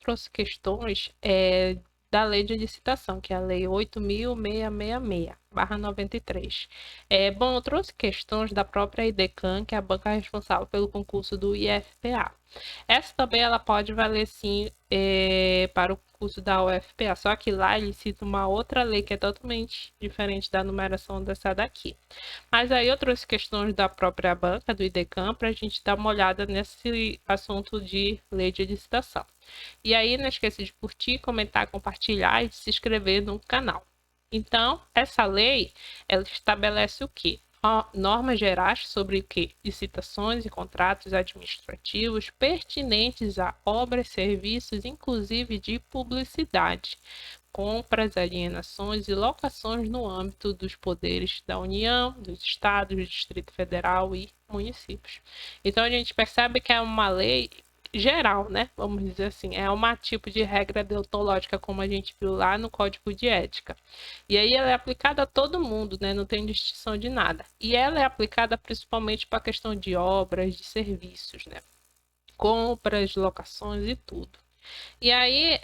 trouxe questões da lei de licitação, que é a lei 8.666/93. Bom, eu trouxe questões da própria IDECAM, que é a banca responsável pelo concurso do IFPA. Essa também ela pode valer sim para o curso da UFPA, só que lá ele cita uma outra lei que é totalmente diferente da numeração dessa daqui. Mas aí eu trouxe questões da própria banca, do IDECAM, para a gente dar uma olhada nesse assunto de lei de licitação. E aí não esqueça de curtir, comentar, compartilhar e de se inscrever no canal. Então, essa lei, ela estabelece o quê? Normas gerais sobre o que? Licitações e contratos administrativos pertinentes a obras, serviços, inclusive de publicidade, compras, alienações e locações no âmbito dos poderes da União, dos Estados, do Distrito Federal e municípios. Então, a gente percebe que é uma lei geral, né? Vamos dizer assim, é um tipo de regra deontológica, como a gente viu lá no Código de Ética. E aí ela é aplicada a todo mundo, né? Não tem distinção de nada. E ela é aplicada principalmente para a questão de obras, de serviços, né? Compras, locações e tudo. E aí,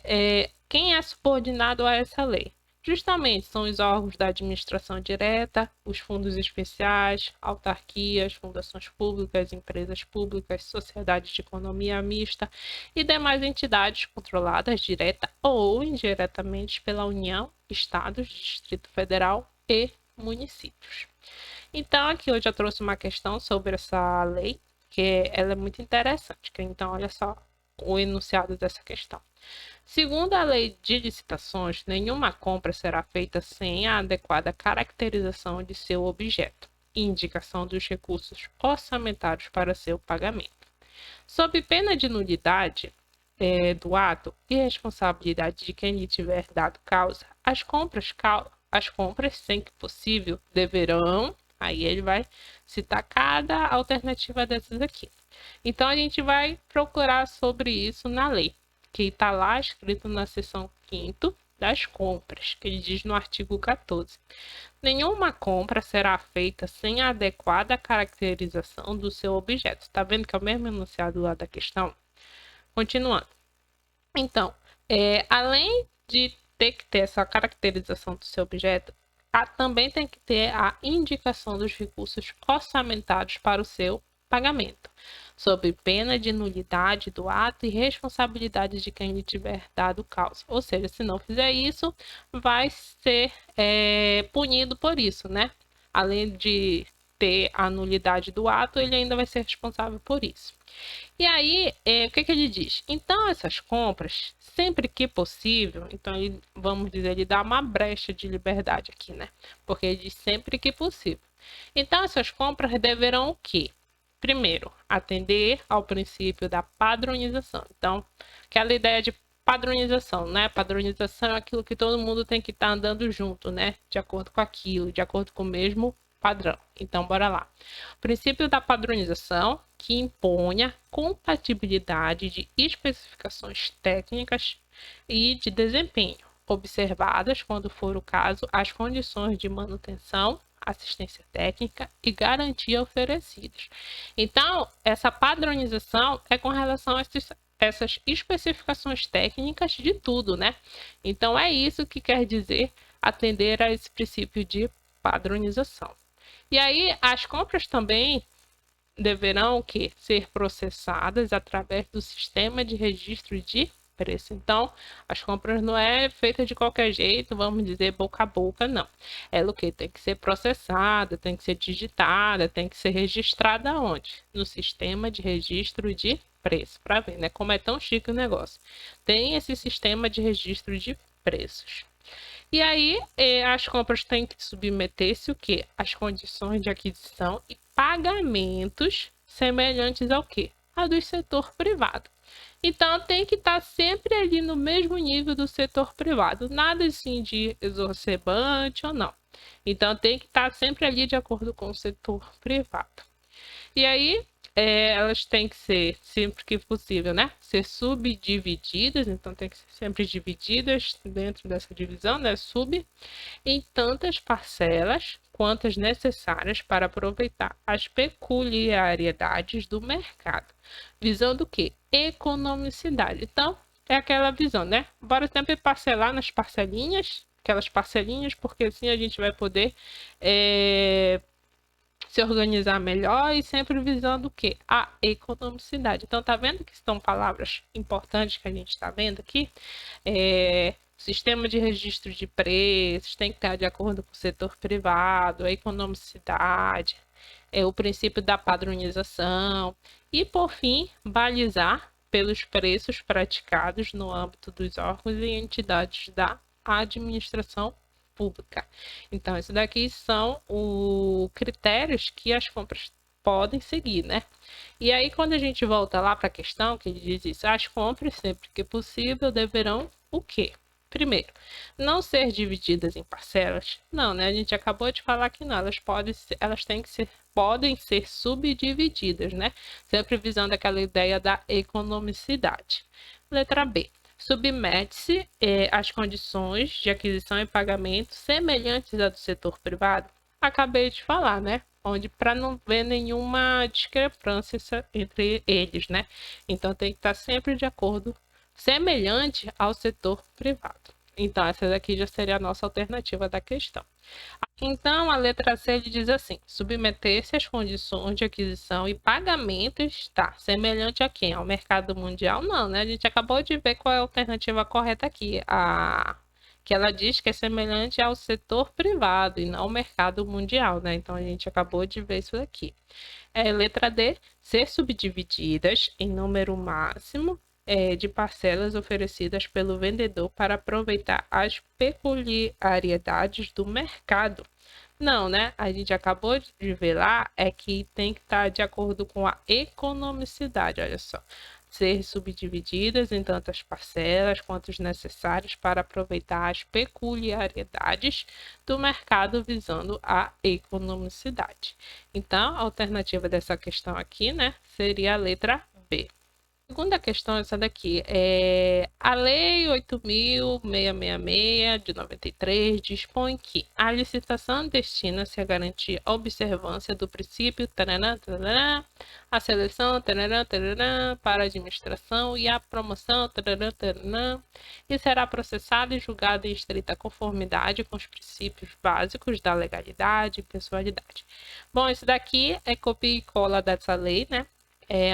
quem é subordinado a essa lei? Justamente são os órgãos da administração direta, os fundos especiais, autarquias, fundações públicas, empresas públicas, sociedades de economia mista e demais entidades controladas direta ou indiretamente pela União, Estados, Distrito Federal e municípios. Então, aqui eu já trouxe uma questão sobre essa lei, que ela é muito interessante. Então, olha só o enunciado dessa questão. Segundo a lei de licitações, nenhuma compra será feita sem a adequada caracterização de seu objeto e indicação dos recursos orçamentários para seu pagamento. Sob pena de nulidade do ato e responsabilidade de quem lhe tiver dado causa, as compras, sem que possível, deverão. Aí ele vai citar cada alternativa dessas aqui. Então, a gente vai procurar sobre isso na lei, que está lá escrito na seção 5º das compras, que ele diz no artigo 14. Nenhuma compra será feita sem a adequada caracterização do seu objeto. Está vendo que é o mesmo enunciado lá da questão? Continuando. Então, além de ter que ter essa caracterização do seu objeto, também tem que ter a indicação dos recursos orçamentários para o seu pagamento, sob pena de nulidade do ato e responsabilidade de quem lhe tiver dado causa. Ou seja, se não fizer isso, vai ser punido por isso, né? Além de ter a nulidade do ato, ele ainda vai ser responsável por isso. E aí, o que ele diz? Então, essas compras, sempre que possível, então, vamos dizer, ele dá uma brecha de liberdade aqui, né? Porque ele diz sempre que possível. Então, essas compras deverão o quê? Primeiro, atender ao princípio da padronização. Então, aquela ideia de padronização, né? Padronização é aquilo que todo mundo tem que estar andando junto, né? De acordo com aquilo, de acordo com o mesmo padrão. Então, bora lá. O princípio da padronização, que imponha compatibilidade de especificações técnicas e de desempenho, observadas, quando for o caso, as condições de manutenção, assistência técnica e garantia oferecidas. Então, essa padronização é com relação a essas especificações técnicas de tudo, né? Então, é isso que quer dizer atender a esse princípio de padronização. E aí, as compras também deverão ser processadas através do sistema de registro de preço. Então, as compras não é feita de qualquer jeito, vamos dizer boca a boca, não. Ela o que tem que ser processada, tem que ser digitada, tem que ser registrada onde? No sistema de registro de preço, para ver, né, como é tão chique o negócio. Tem esse sistema de registro de preços. E aí, as compras têm que submeter-se o quê? As condições de aquisição e pagamentos semelhantes ao quê? A do setor privado. Então, tem que estar sempre ali no mesmo nível do setor privado. Nada assim de exacerbante ou não. Então, tem que estar sempre ali de acordo com o setor privado. E aí, elas têm que ser, sempre que possível, né? Ser subdivididas, então tem que ser sempre divididas dentro dessa divisão, né? Em tantas parcelas quantas necessárias para aproveitar as peculiaridades do mercado, visando o quê? Economicidade. Então, é aquela visão, né? Bora sempre parcelar nas parcelinhas, aquelas parcelinhas, porque assim a gente vai poder se organizar melhor e sempre visando o quê? A economicidade. Então, tá vendo que são palavras importantes que a gente está vendo aqui? Sistema de registro de preços tem que estar de acordo com o setor privado, a economicidade, o princípio da padronização e, por fim, balizar pelos preços praticados no âmbito dos órgãos e entidades da administração pública. Então, esses daqui são os critérios que as compras podem seguir, né? E aí, quando a gente volta lá para a questão, que ele diz isso, as compras, sempre que possível, deverão o quê? Primeiro, não ser divididas em parcelas. Não, né? A gente acabou de falar que não. Podem ser subdivididas, né? Sempre visando aquela ideia da economicidade. Letra B. Submete-se às condições de aquisição e pagamento semelhantes à do setor privado. Acabei de falar, né? Onde para não ver nenhuma discrepância entre eles, né? Então tem que estar sempre de acordo, semelhante ao setor privado. Então essa daqui já seria a nossa alternativa da questão. Então, a letra C ele diz assim: submeter-se às condições de aquisição e pagamento está semelhante a quem? Ao mercado mundial? Não, né? A gente acabou de ver qual é a alternativa correta aqui. Que ela diz que é semelhante ao setor privado e não ao mercado mundial, né? Então, a gente acabou de ver isso aqui. Letra D, ser subdivididas em número máximo de parcelas oferecidas pelo vendedor para aproveitar as peculiaridades do mercado. Não, né? A gente acabou de ver lá, que tem que estar de acordo com a economicidade, olha só. Ser subdivididas em tantas parcelas quanto necessárias para aproveitar as peculiaridades do mercado visando a economicidade. Então, a alternativa dessa questão aqui, né, seria a letra B. Segunda questão é essa daqui. A Lei 8.666, de 93, dispõe que a licitação destina-se a garantir a observância do princípio taranã, taranã, a seleção taranã, taranã, para a administração e a promoção taranã, taranã, e será processada e julgada em estrita conformidade com os princípios básicos da legalidade e pessoalidade. Bom, isso daqui é copia e cola dessa lei, né?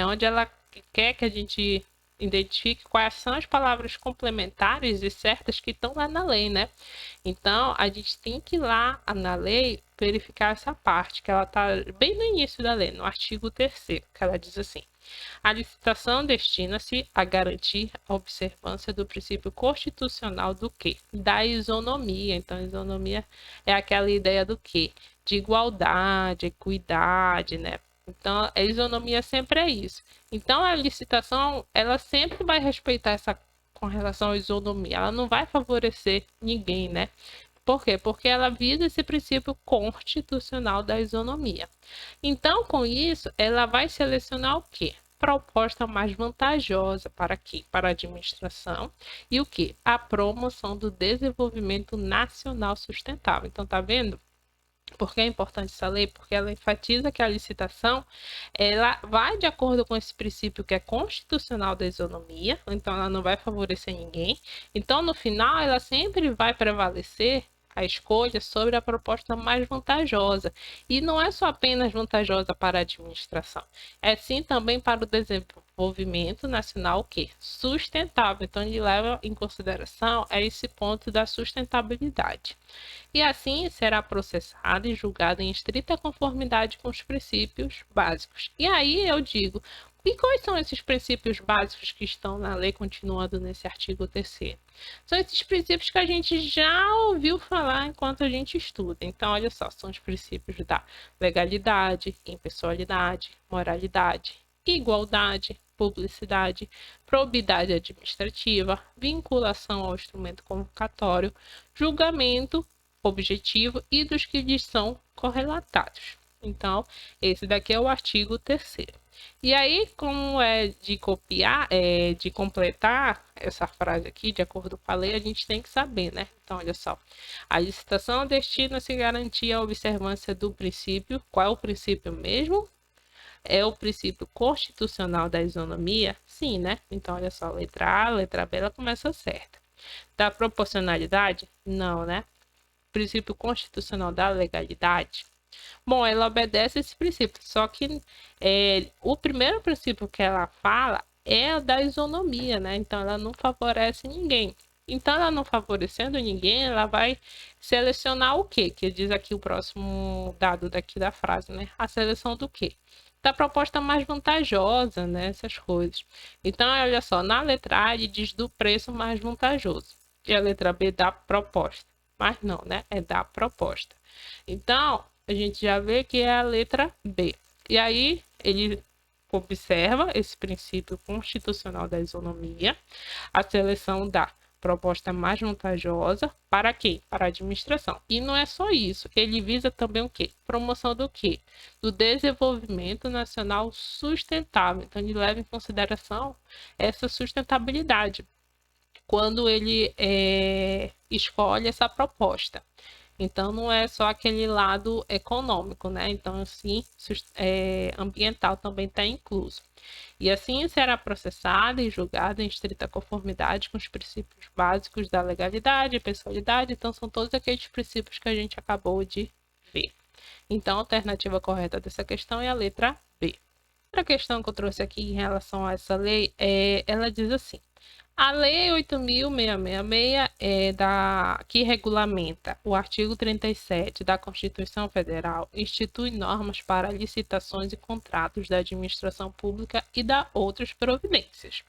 Onde ela quer que a gente identifique quais são as palavras complementares e certas que estão lá na lei, né? Então, a gente tem que ir lá na lei verificar essa parte, que ela está bem no início da lei, no artigo 3º, que ela diz assim: a licitação destina-se a garantir a observância do princípio constitucional do quê? Da isonomia. Então, isonomia é aquela ideia do quê? De igualdade, equidade, né? Então, a isonomia sempre é isso. Então, a licitação, ela sempre vai respeitar essa com relação à isonomia. Ela não vai favorecer ninguém, né? Por quê? Porque ela visa esse princípio constitucional da isonomia. Então, com isso, ela vai selecionar o quê? Proposta mais vantajosa para quê? Para a administração e o quê? A promoção do desenvolvimento nacional sustentável. Então, tá vendo? Por que é importante essa lei? Porque ela enfatiza que a licitação ela vai de acordo com esse princípio que é constitucional da isonomia, então ela não vai favorecer ninguém. Então, no final, ela sempre vai prevalecer a escolha sobre a proposta mais vantajosa. E não é só apenas vantajosa para a administração, é sim também para o desenvolvimento nacional que sustentável. Então, ele leva em consideração esse ponto da sustentabilidade. E assim será processado e julgado em estrita conformidade com os princípios básicos. E aí eu digo, e quais são esses princípios básicos que estão na lei, continuando nesse artigo 3º? São esses princípios que a gente já ouviu falar enquanto a gente estuda. Então, olha só, são os princípios da legalidade, impessoalidade, moralidade, igualdade, publicidade, probidade administrativa, vinculação ao instrumento convocatório, julgamento objetivo e dos que lhes são correlatados. Então, esse daqui é o artigo 3º. E aí, como é de copiar, de completar essa frase aqui, de acordo com a lei, a gente tem que saber, né? Então, olha só. A licitação destina-se a garantir a observância do princípio. Qual é o princípio mesmo? é o princípio constitucional da isonomia? Sim, né? Então, olha só, letra A, letra B, ela começa certa. Da proporcionalidade? Não, né? Princípio constitucional da legalidade? Bom, ela obedece esse princípio, só que o primeiro princípio que ela fala é o da isonomia, né? Então, ela não favorece ninguém. Então, ela não favorecendo ninguém, ela vai selecionar o quê? Que diz aqui o próximo dado daqui da frase, né? A seleção do quê? Da proposta mais vantajosa, né? Essas coisas. Então, olha só, na letra A ele diz do preço mais vantajoso. E a letra B da proposta. Mas não, né? É da proposta. Então, a gente já vê que é a letra B. E aí, ele observa esse princípio constitucional da isonomia, a seleção da proposta mais vantajosa para quem? Para a administração. E não é só isso, ele visa também o quê? Promoção do quê? Do desenvolvimento nacional sustentável. Então, ele leva em consideração essa sustentabilidade quando ele escolhe essa proposta. Então, não é só aquele lado econômico, né? Então, assim, ambiental também está incluso. E assim será processada e julgada em estrita conformidade com os princípios básicos da legalidade e pessoalidade. Então, são todos aqueles princípios que a gente acabou de ver. Então, a alternativa correta dessa questão é a letra B. Outra questão que eu trouxe aqui em relação a essa lei, ela diz assim: a Lei 8.666 que regulamenta o artigo 37 da Constituição Federal institui normas para licitações e contratos da administração pública e dá outras providências.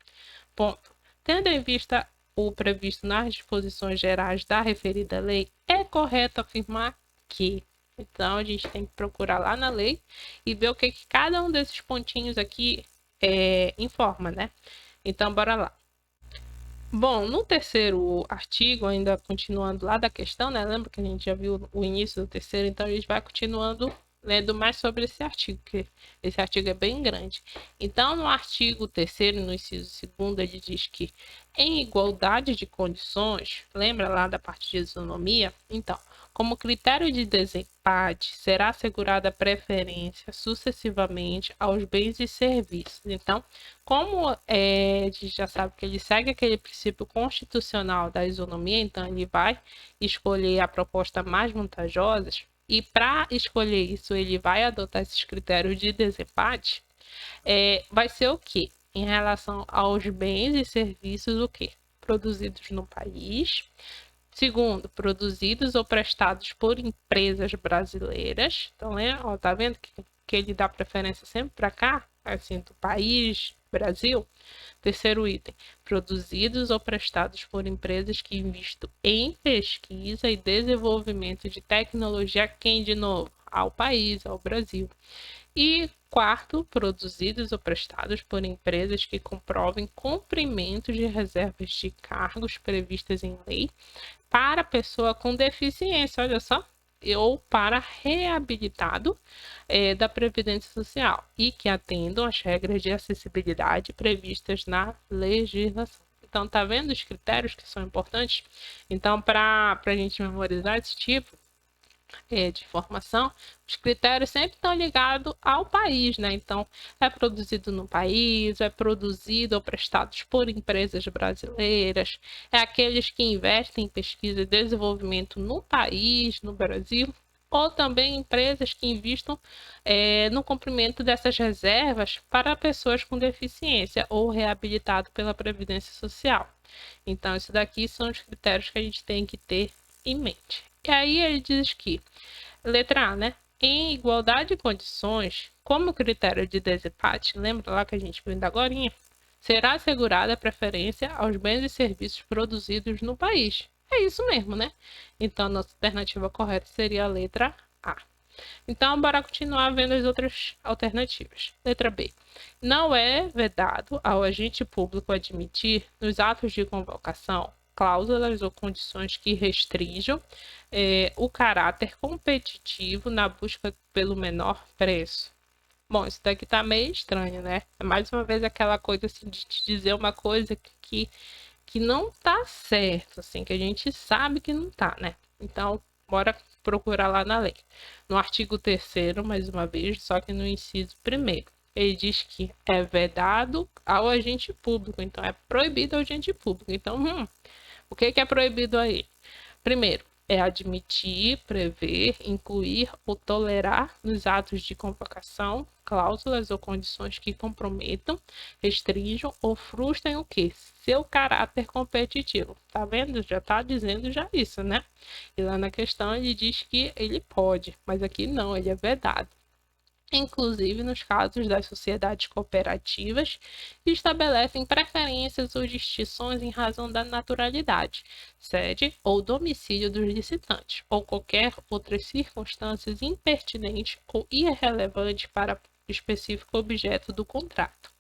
Ponto. Tendo em vista o previsto nas disposições gerais da referida lei, é correto afirmar que. Então, a gente tem que procurar lá na lei e ver o que cada um desses pontinhos aqui informa, né? Então, bora lá. Bom, no terceiro artigo, ainda continuando lá da questão, né? Lembra que a gente já viu o início do terceiro, então a gente vai continuando lendo mais sobre esse artigo, que esse artigo é bem grande. Então, no artigo 3º, no inciso 2º, ele diz que em igualdade de condições, lembra lá da parte de isonomia? Então, como critério de desempate, será assegurada preferência sucessivamente aos bens e serviços. Então, como a gente já sabe que ele segue aquele princípio constitucional da isonomia, então ele vai escolher a proposta mais vantajosa, e para escolher isso, ele vai adotar esses critérios de desempate, vai ser o quê? Em relação aos bens e serviços, o quê? Produzidos no país. Segundo, produzidos ou prestados por empresas brasileiras. Então, tá vendo que ele dá preferência sempre para cá, assim, do país, Brasil. Terceiro item, produzidos ou prestados por empresas que investem em pesquisa e desenvolvimento de tecnologia, quem de novo? Ao país, ao Brasil. E quarto, produzidos ou prestados por empresas que comprovem cumprimento de reservas de cargos previstas em lei para pessoa com deficiência, olha só, ou para reabilitado da Previdência Social e que atendam às regras de acessibilidade previstas na legislação. Então, tá vendo os critérios que são importantes? Então, para a gente memorizar esse tipo de informação, os critérios sempre estão ligados ao país, né? Então, é produzido no país, é produzido ou prestados por empresas brasileiras, é aqueles que investem em pesquisa e desenvolvimento no país, no Brasil, ou também empresas que investam no cumprimento dessas reservas para pessoas com deficiência ou reabilitado pela Previdência Social. Então, isso daqui são os critérios que a gente tem que ter em mente. E aí ele diz que, letra A, né? Em igualdade de condições, como critério de desempate, lembra lá que a gente viu ainda agorinha, será assegurada a preferência aos bens e serviços produzidos no país. É isso mesmo, né? Então, a nossa alternativa correta seria a letra A. Então, bora continuar vendo as outras alternativas. Letra B. Não é vedado ao agente público admitir, nos atos de convocação, cláusulas ou condições que restringam o caráter competitivo na busca pelo menor preço. Bom, isso daqui tá meio estranho, né? É mais uma vez aquela coisa assim de te dizer uma coisa que não tá certo, assim, que a gente sabe que não tá, né? Então, bora procurar lá na lei. No artigo 3º, mais uma vez, só que no inciso 1º. ele diz que é vedado ao agente público, então é proibido ao agente público. Então, o que é proibido aí? Primeiro, é admitir, prever, incluir ou tolerar nos atos de convocação cláusulas ou condições que comprometam, restringam ou frustrem o quê? Seu caráter competitivo. Tá vendo? Já tá dizendo já isso, né? E lá na questão ele diz que ele pode, mas aqui não, ele é vedado. Inclusive nos casos das sociedades cooperativas, que estabelecem preferências ou distinções em razão da naturalidade, sede ou domicílio dos licitantes, ou qualquer outras circunstâncias impertinentes ou irrelevantes para o específico objeto do contrato.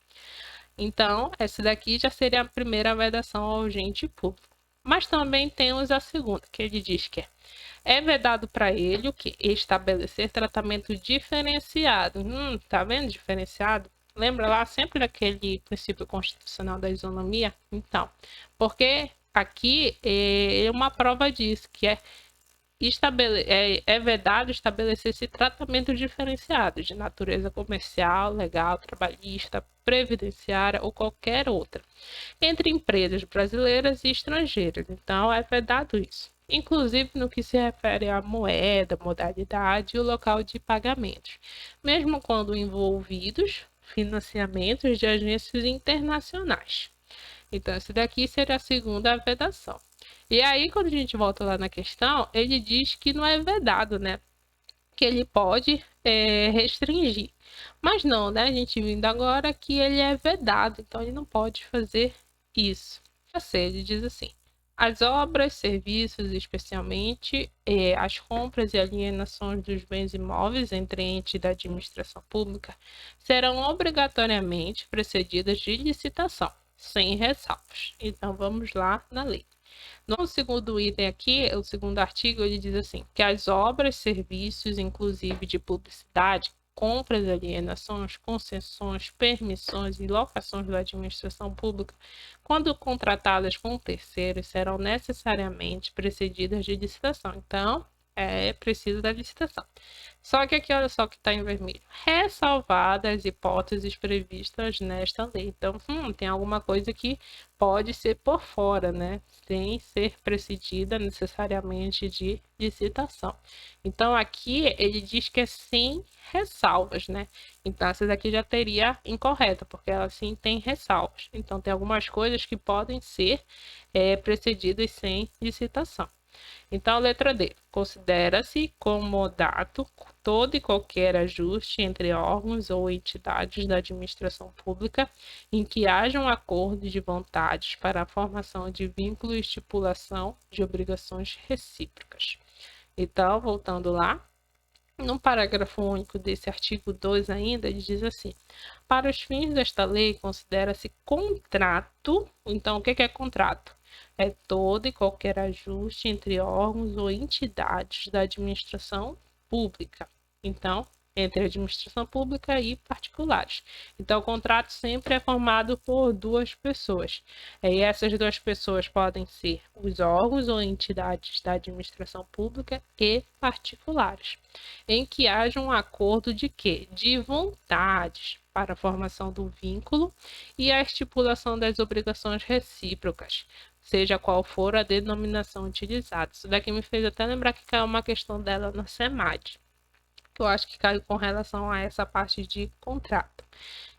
Então, essa daqui já seria a primeira vedação ao agente público. Mas também temos a segunda, que ele diz que é vedado para ele o que? Estabelecer tratamento diferenciado. Tá vendo? Diferenciado. Lembra lá sempre daquele princípio constitucional da isonomia? Então, porque aqui é uma prova disso, que é vedado estabelecer esse tratamento diferenciado de natureza comercial, legal, trabalhista, previdenciária ou qualquer outra, entre empresas brasileiras e estrangeiras. Então, é vedado isso, inclusive no que se refere à moeda, modalidade e o local de pagamentos, mesmo quando envolvidos financiamentos de agências internacionais. Então, essa daqui seria a segunda vedação. E aí, quando a gente volta lá na questão, ele diz que não é vedado, né? Que ele pode restringir. Mas não, né? A gente vindo agora que ele é vedado, então ele não pode fazer isso. Ele diz assim: as obras, serviços, especialmente as compras e alienações dos bens imóveis entre entes da administração pública, serão obrigatoriamente precedidas de licitação, sem ressalvas. Então, vamos lá na lei. No segundo item aqui, o segundo artigo, ele diz assim, que as obras, serviços, inclusive de publicidade, compras, alienações, concessões, permissões e locações da administração pública, quando contratadas com terceiros, serão necessariamente precedidas de licitação. Então, é preciso da licitação. Só que aqui, olha só que está em vermelho. Ressalvadas as hipóteses previstas nesta lei. Então, tem alguma coisa que pode ser por fora, né? Sem ser precedida necessariamente de licitação. Então, aqui ele diz que é sem ressalvas, né? Então, essa daqui já teria incorreta, porque ela sim tem ressalvas. Então, tem algumas coisas que podem ser precedidas sem licitação. Então, letra D. Considera-se comodato todo e qualquer ajuste entre órgãos ou entidades da administração pública em que haja um acordo de vontades para a formação de vínculo e estipulação de obrigações recíprocas. Então, voltando lá, no parágrafo único desse artigo 2 ainda, ele diz assim: para os fins desta lei, considera-se contrato. Então, o que é contrato? É todo e qualquer ajuste entre órgãos ou entidades da administração pública. Então, entre administração pública e particulares. Então, o contrato sempre é formado por duas pessoas. E essas duas pessoas podem ser os órgãos ou entidades da administração pública e particulares, em que haja um acordo de quê? De vontades para a formação do vínculo e a estipulação das obrigações recíprocas, seja qual for a denominação utilizada. Isso daqui me fez até lembrar que caiu uma questão dela na SEMAD, que eu acho que caiu com relação a essa parte de contrato.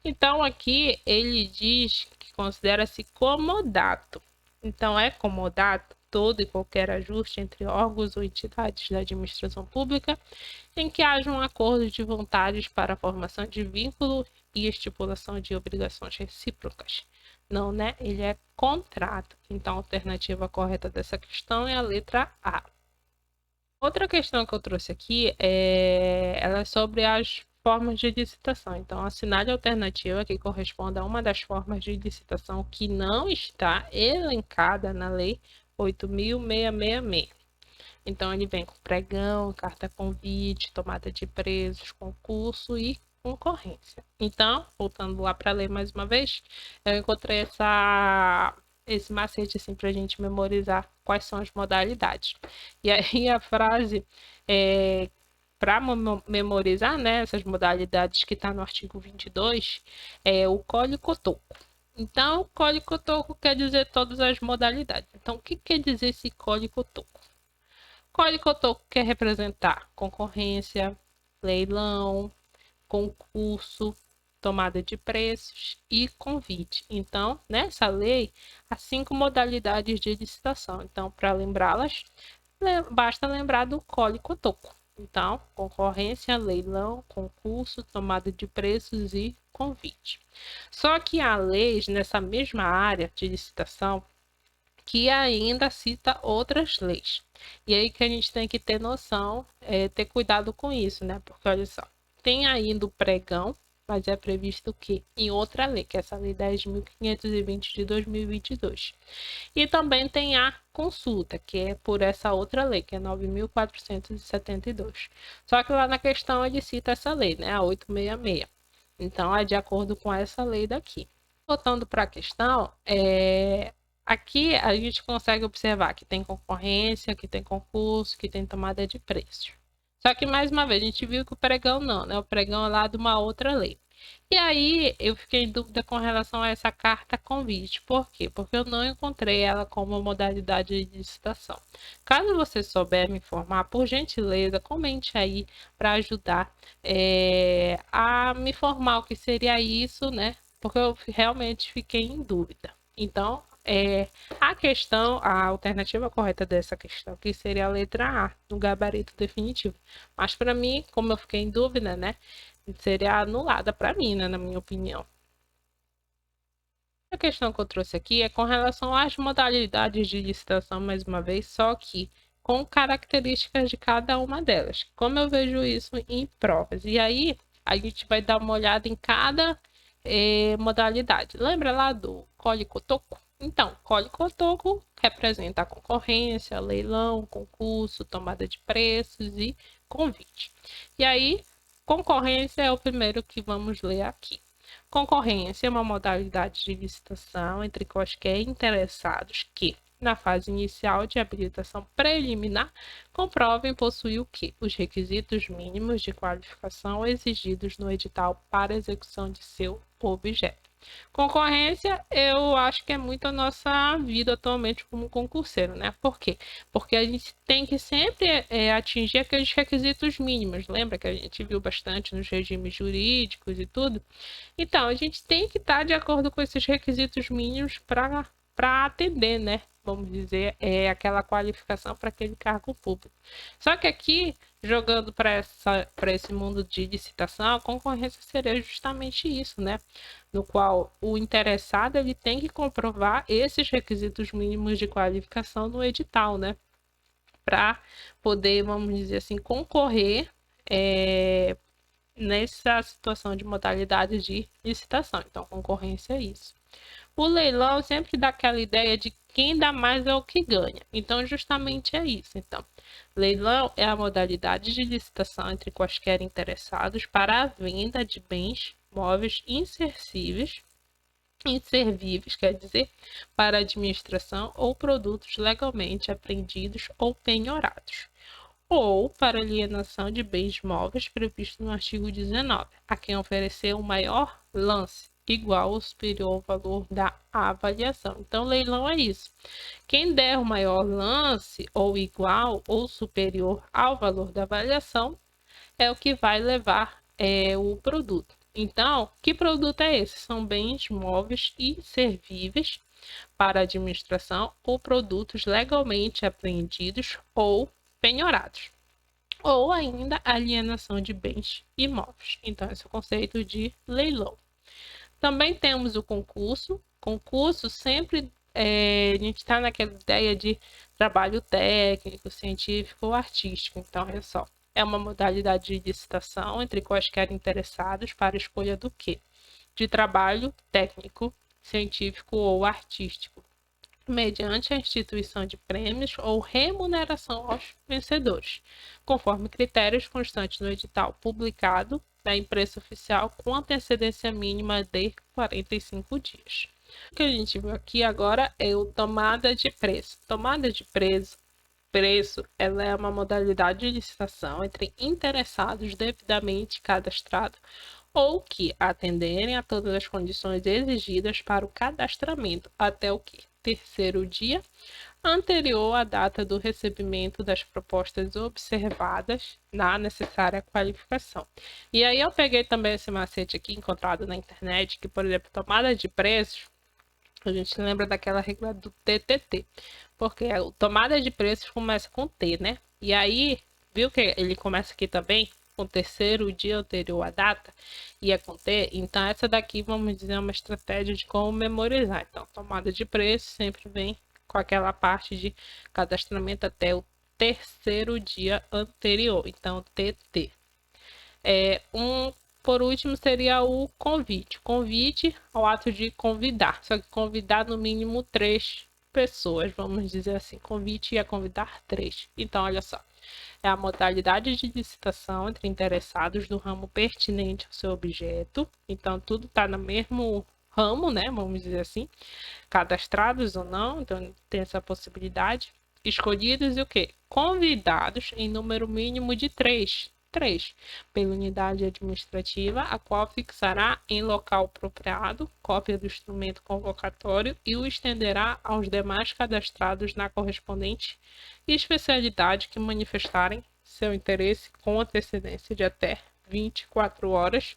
Então, aqui ele diz que considera-se comodato. Então, é comodato todo e qualquer ajuste entre órgãos ou entidades da administração pública em que haja um acordo de vontades para a formação de vínculo e estipulação de obrigações recíprocas. Não, né? Ele é contrato. Então, a alternativa correta dessa questão é a letra A. Outra questão que eu trouxe aqui ela é sobre as formas de licitação. Então, assinale a alternativa que corresponde a uma das formas de licitação que não está elencada na Lei 8.666. Então, ele vem com pregão, carta convite, tomada de preços, concurso e concorrência. Então, voltando lá para ler mais uma vez, eu encontrei esse macete assim para a gente memorizar quais são as modalidades. E aí a frase para memorizar, né, essas modalidades que está no artigo 22, é o Código-Cotoco. Então, Código-Cotoco quer dizer todas as modalidades. Então, o que quer dizer esse Código-Cotoco? Código-Cotoco quer representar concorrência, leilão, concurso, tomada de preços e convite. Então, nessa lei, há 5 modalidades de licitação. Então, para lembrá-las, basta lembrar do Código-Cotoco. Então, concorrência, leilão, concurso, tomada de preços e convite. Só que há leis nessa mesma área de licitação que ainda cita outras leis. E aí que a gente tem que ter noção, ter cuidado com isso, né? Porque olha só, tem ainda o pregão, mas é previsto que em outra lei, que é essa lei 10.520 de 2022. E também tem a consulta, que é por essa outra lei, que é 9.472. Só que lá na questão ele cita essa lei, né? A 866. Então é de acordo com essa lei daqui. Voltando para a questão, aqui a gente consegue observar que tem concorrência, que tem concurso, que tem tomada de preço. Só que, mais uma vez, a gente viu que o pregão não, né? O pregão é lá de uma outra lei. E aí, eu fiquei em dúvida com relação a essa carta convite. Por quê? Porque eu não encontrei ela como modalidade de licitação. Caso você souber me informar, por gentileza, comente aí para ajudar a me informar o que seria isso, né? Porque eu realmente fiquei em dúvida. Então, a alternativa correta dessa questão aqui seria a letra A, no gabarito definitivo. Mas para mim, como eu fiquei em dúvida, né, seria anulada para mim, né, na minha opinião. A questão que eu trouxe aqui é com relação às modalidades de licitação, mais uma vez, só que com características de cada uma delas. Como eu vejo isso em provas. E aí, a gente vai dar uma olhada em cada modalidade. Lembra lá do Código-Cotoco? Então, Código-Cotoco representa a concorrência, leilão, concurso, tomada de preços e convite. E aí, concorrência é o primeiro que vamos ler aqui. Concorrência é uma modalidade de licitação entre quaisquer interessados que, na fase inicial de habilitação preliminar, comprovem possuir o quê? Os requisitos mínimos de qualificação exigidos no edital para execução de seu objeto. Concorrência, eu acho que é muito a nossa vida atualmente como concurseiro, né? Por quê? Porque a gente tem que sempre atingir aqueles requisitos mínimos. Lembra que a gente viu bastante nos regimes jurídicos e tudo? Então, a gente tem que estar de acordo com esses requisitos mínimos para atender, né? Vamos dizer, aquela qualificação para aquele cargo público. Só que aqui, jogando para esse mundo de licitação, a concorrência seria justamente isso, né? No qual o interessado ele tem que comprovar esses requisitos mínimos de qualificação no edital, né? Para poder, vamos dizer assim, concorrer nessa situação de modalidade de licitação. Então, concorrência é isso. O leilão sempre dá aquela ideia de quem dá mais é o que ganha. Então, justamente é isso. Então, leilão é a modalidade de licitação entre quaisquer interessados para a venda de bens móveis inservíveis, quer dizer, para administração ou produtos legalmente apreendidos ou penhorados, ou para alienação de bens móveis previsto no artigo 19, a quem oferecer o maior lance igual ou superior ao valor da avaliação. Então, leilão é isso. Quem der o maior lance, ou igual ou superior ao valor da avaliação, é o que vai levar o produto. Então, que produto é esse? São bens móveis e servíveis para administração ou produtos legalmente apreendidos ou penhorados, ou ainda alienação de bens imóveis. Então, esse é o conceito de leilão. Também temos o concurso. Concurso sempre a gente está naquela ideia de trabalho técnico, científico ou artístico. Então, olha só, é uma modalidade de licitação entre quaisquer interessados para a escolha do quê? De trabalho técnico, científico ou artístico, mediante a instituição de prêmios ou remuneração aos vencedores, conforme critérios constantes no edital publicado da imprensa oficial com antecedência mínima de 45 dias. O que a gente viu aqui agora é o tomada de preço. Tomada de preço preço, ela é uma modalidade de licitação entre interessados devidamente cadastrados ou que atenderem a todas as condições exigidas para o cadastramento até o quê? Terceiro dia anterior à data do recebimento das propostas observadas na necessária qualificação. E aí eu peguei também esse macete aqui encontrado na internet, que, por exemplo, tomada de preços, a gente lembra daquela regra do TTT, porque a tomada de preços começa com T, né? E aí, viu que ele começa aqui também com o terceiro dia anterior à data, e é com T, então essa daqui, vamos dizer, é uma estratégia de como memorizar. Então, tomada de preço sempre vem com aquela parte de cadastramento até o terceiro dia anterior, então TT. Por último, seria o convite. Convite ao ato de convidar, só que convidar no mínimo 3 pessoas, vamos dizer assim. Convite ia convidar 3. Então, olha só. É a modalidade de licitação entre interessados do ramo pertinente ao seu objeto. Então, tudo está no mesmo ramo, né? Vamos dizer assim. Cadastrados ou não, então tem essa possibilidade. Escolhidos e o quê? Convidados em número mínimo de 3. 3, pela unidade administrativa, a qual fixará em local apropriado cópia do instrumento convocatório e o estenderá aos demais cadastrados na correspondente especialidade que manifestarem seu interesse com antecedência de até 24 horas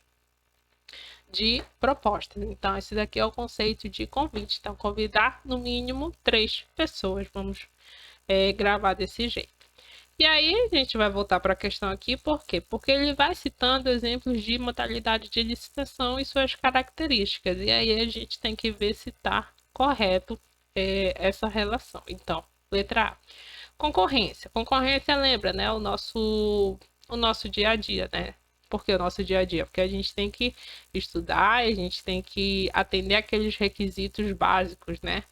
de propostas. Então, esse daqui é o conceito de convite. Então, convidar no mínimo 3 pessoas. Vamos gravar desse jeito. E aí, a gente vai voltar para a questão aqui, por quê? Porque ele vai citando exemplos de modalidade de licitação e suas características. E aí, a gente tem que ver se está correto essa relação. Então, letra A. Concorrência. Concorrência, lembra, né? O nosso dia a dia, né? Por que o nosso dia a dia? Porque a gente tem que estudar, a gente tem que atender aqueles requisitos básicos, né?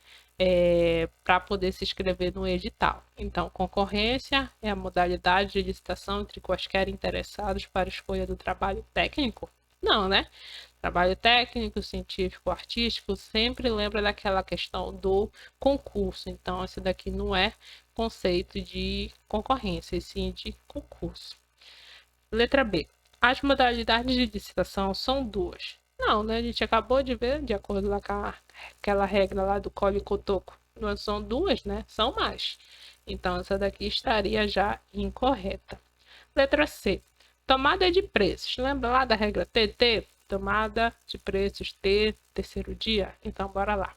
Para poder se inscrever no edital. Então, concorrência é a modalidade de licitação entre quaisquer interessados para a escolha do trabalho técnico? Não, né? Trabalho técnico, científico, artístico, sempre lembra daquela questão do concurso. Então, esse daqui não é conceito de concorrência, e sim de concurso. Letra B. As modalidades de licitação são duas. Não, né? A gente acabou de ver, de acordo lá com aquela regra lá do Código Cotoco. Não são duas, né? São mais. Então, essa daqui estaria já incorreta. Letra C. Tomada de preços. Lembra lá da regra TT? Tomada de preços T, terceiro dia? Então, bora lá.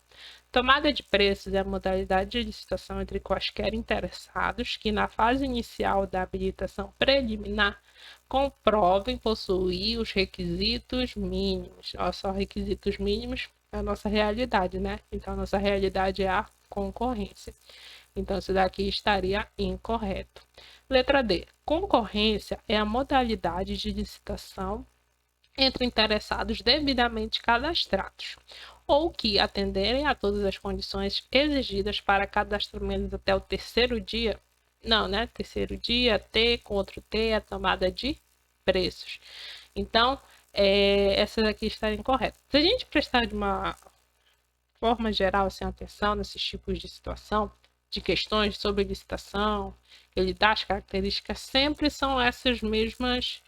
Tomada de preços é a modalidade de licitação entre quaisquer interessados que, na fase inicial da habilitação preliminar, comprovem possuir os requisitos mínimos. Olha só, requisitos mínimos é a nossa realidade, né? Então, a nossa realidade é a concorrência. Então, isso daqui estaria incorreto. Letra D. Concorrência é a modalidade de licitação entre interessados devidamente cadastrados ou que atenderem a todas as condições exigidas para cadastramento até o terceiro dia. Não, né? Terceiro dia, T com outro T, a tomada de preços. Então, essa daqui está incorreta. Se a gente prestar de uma forma geral assim, atenção nesses tipos de situação, de questões sobre licitação, ele dá as características, sempre são esses mesmos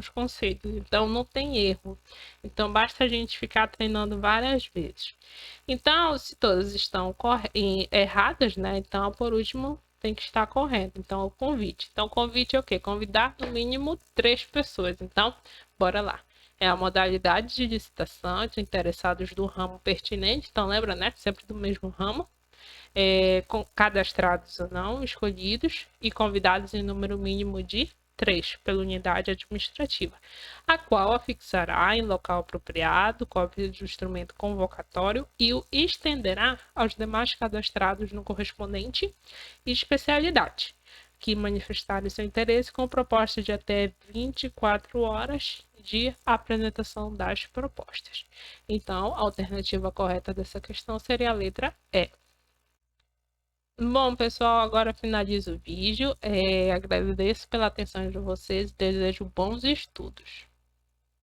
conceitos. Então, não tem erro. Então, basta a gente ficar treinando várias vezes. Então, se todas estão erradas, né? Então, por último, tem que estar correto. Então, o convite. Então, o convite é o quê? Convidar no mínimo 3 pessoas. Então, bora lá. É a modalidade de licitação entre interessados do ramo pertinente. Então, lembra, né? Sempre do mesmo ramo. Cadastrados ou não, escolhidos e convidados em número mínimo de 3 pela unidade administrativa, a qual afixará em local apropriado cópia do instrumento convocatório e o estenderá aos demais cadastrados no correspondente especialidade, que manifestarem seu interesse com proposta de até 24 horas de apresentação das propostas. Então, a alternativa correta dessa questão seria a letra E. Bom, pessoal, agora finalizo o vídeo. Agradeço pela atenção de vocês e desejo bons estudos.